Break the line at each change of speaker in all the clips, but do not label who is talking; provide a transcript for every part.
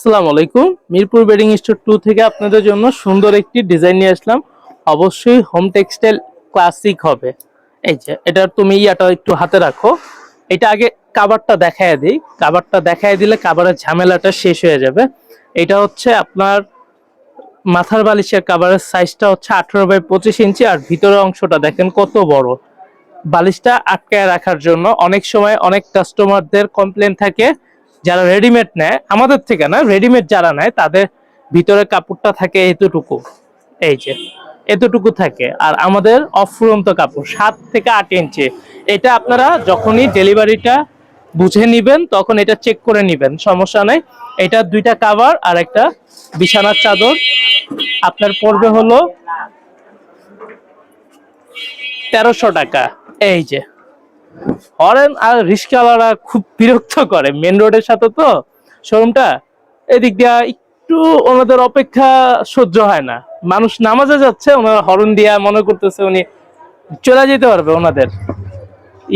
আসসালামু আলাইকুম। Mirpur bedding store 2 থেকে আপনাদের জন্য সুন্দর একটি ডিজাইন নিয়ে আসলাম। অবশ্যই হোম টেক্সটাইল ক্লাসিক হবে। এই যে এটা তুমি ইয়াটা একটু হাতে রাখো। এটা আগে কাভারটা দেখায় দিই। কাভারটা দেখায় দিলে কাভারের ঝামেলাটা শেষ হয়ে যাবে। এটা হচ্ছে আপনার মাথার বালিশের কাভারের সাইজটা হচ্ছে 18 বাই 25 ইঞ্চি, আর ভিতরের অংশটা দেখেন কত বড়। বালিশটা আটকায় রাখার জন্য অনেক সময় অনেক কাস্টমারদের কমপ্লেন থাকে, যারা রেডিমেড নেয় আমাদের থেকে না, রেডিমেড যারা নেয় তাদের ভিতরে কাপড়টা থাকে এতটুকু, এই যে এতটুকু থাকে, আর আমাদের অফুরন্ত কাপড় 7 থেকে 8 ইঞ্চি। এটা আপনারা যখনই ডেলিভারিটা বুঝে নিবেন তখন এটা চেক করে নিবেন, সমস্যা নাই। এটা দুইটা কাভার আর একটা বিছানার চাদর আপনার পড়বে হলো 1300 টাকা। এই যে হরেন আর রিস্কাওয়ালারা খুব বিরক্ত করে, মেন রোডের সাথে তো শোরুমটা, এদিক দিয়া একটু ওনাদের অপেক্ষা সহ্য হয় না। মানুষ নামাজে যাচ্ছে, ওনারা হরন দিয়া মনে করতেছে উনি চলে যেতে পারবে ওনাদের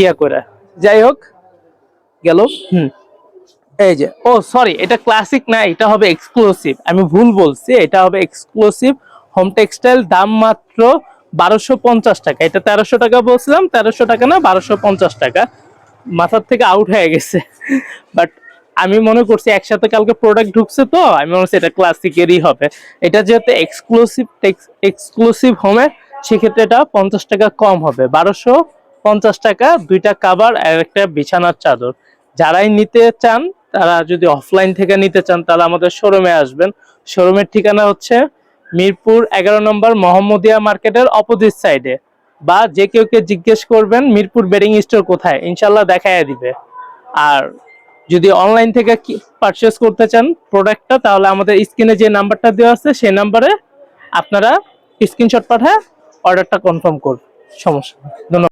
ইয়া করে। যাই হোক, গেল। এই যে, ও সরি, এটা ক্লাসিক না, এটা হবে এক্সক্লুসিভ, আমি ভুল বলছি, এটা হবে এক্সক্লুসিভ হোম টেক্সটাইল। দাম মাত্র 1250 টাকা। এটা 1300 টাকা বলছিলাম, 1300 টাকা না, 1250 টাকা। মাথার থেকে আউট হয়ে গেছে, বাট আমি মনে করছি একসাথে কালকে প্রোডাক্ট ঢুকছে তো আমি মনে করছি এটা ক্লাসিকেরই হবে। এটা যেহেতু এক্সক্লুসিভ হোমে, সেক্ষেত্রে এটা 50 টাকা কম হবে, 1250 টাকা। দুইটা কাভার আর একটা বিছানার চাদর। যারাই নিতে চান, তারা যদি অফলাইন থেকে নিতে চান তাহলে আমাদের শোরুমে আসবেন। শোরুমের ঠিকানা হচ্ছে মিরপুর 11 নম্বর মোহাম্মদিয়া মার্কেটের অপোজিট সাইডে, বা যে কেউকে জিজ্ঞেস করবেন মিরপুর বেডিং স্টোর কোথায়, ইনশাল্লাহ দেখায় দিবে। আর যদি অনলাইন থেকে পারচেস করতে চান প্রোডাক্টটা, তাহলে আমাদের স্ক্রিনে যে নাম্বারটা দেওয়া আছে সেই নাম্বারে আপনারা স্ক্রিনশট পাঠায় অর্ডারটা কনফার্ম করুন, সমস্যা নেই। ধন্যবাদ।